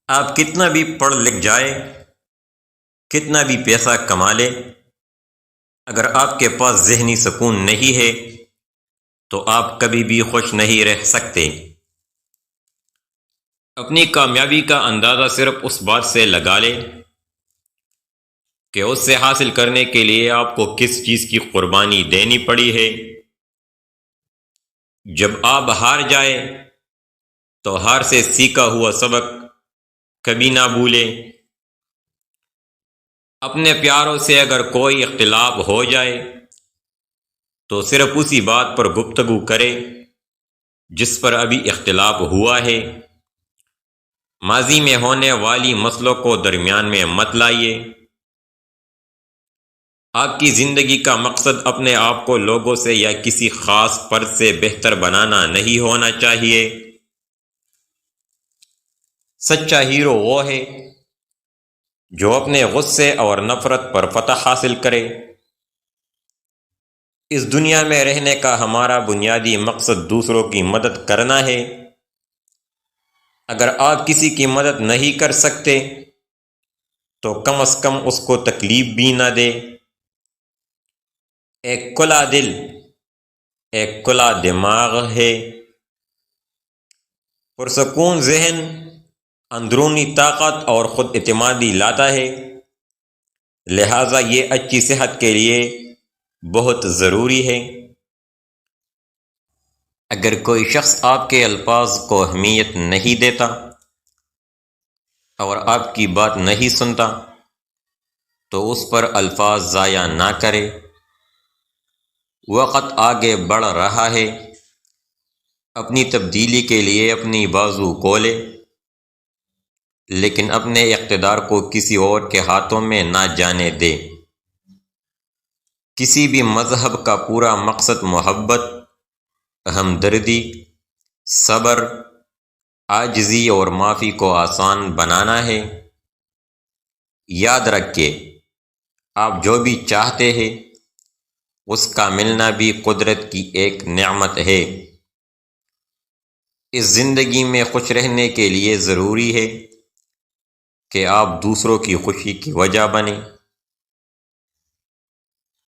آپ کتنا بھی پڑھ لکھ جائے، کتنا بھی پیسہ کما لے، اگر آپ کے پاس ذہنی سکون نہیں ہے تو آپ کبھی بھی خوش نہیں رہ سکتے۔ اپنی کامیابی کا اندازہ صرف اس بات سے لگا لیں کہ اس سے حاصل کرنے کے لیے آپ کو کس چیز کی قربانی دینی پڑی ہے۔ جب آپ ہار جائے تو ہار سے سیکھا ہوا سبق کبھی نہ بھولیں۔ اپنے پیاروں سے اگر کوئی اختلاف ہو جائے تو صرف اسی بات پر گفتگو کرے جس پر ابھی اختلاف ہوا ہے۔ ماضی میں ہونے والی مسئلوں کو درمیان میں مت لائیے۔ آپ کی زندگی کا مقصد اپنے آپ کو لوگوں سے یا کسی خاص فرد سے بہتر بنانا نہیں ہونا چاہیے۔ سچا ہیرو وہ ہے جو اپنے غصے اور نفرت پر فتح حاصل کرے۔ اس دنیا میں رہنے کا ہمارا بنیادی مقصد دوسروں کی مدد کرنا ہے۔ اگر آپ کسی کی مدد نہیں کر سکتے تو کم از کم اس کو تکلیف بھی نہ دے۔ ایک کھلا دل ایک کھلا دماغ ہے۔ پرسکون ذہن اندرونی طاقت اور خود اعتمادی لاتا ہے، لہٰذا یہ اچھی صحت کے لیے بہت ضروری ہے۔ اگر کوئی شخص آپ کے الفاظ کو اہمیت نہیں دیتا اور آپ کی بات نہیں سنتا تو اس پر الفاظ ضائع نہ کرے۔ وقت آگے بڑھ رہا ہے، اپنی تبدیلی کے لیے اپنی بازو کھولے، لیکن اپنے اقتدار کو کسی اور کے ہاتھوں میں نہ جانے دے۔ کسی بھی مذہب کا پورا مقصد محبت، ہمدردی، صبر، عاجزی اور معافی کو آسان بنانا ہے۔ یاد رکھیں، آپ جو بھی چاہتے ہیں اس کا ملنا بھی قدرت کی ایک نعمت ہے۔ اس زندگی میں خوش رہنے کے لیے ضروری ہے کہ آپ دوسروں کی خوشی کی وجہ بنیں۔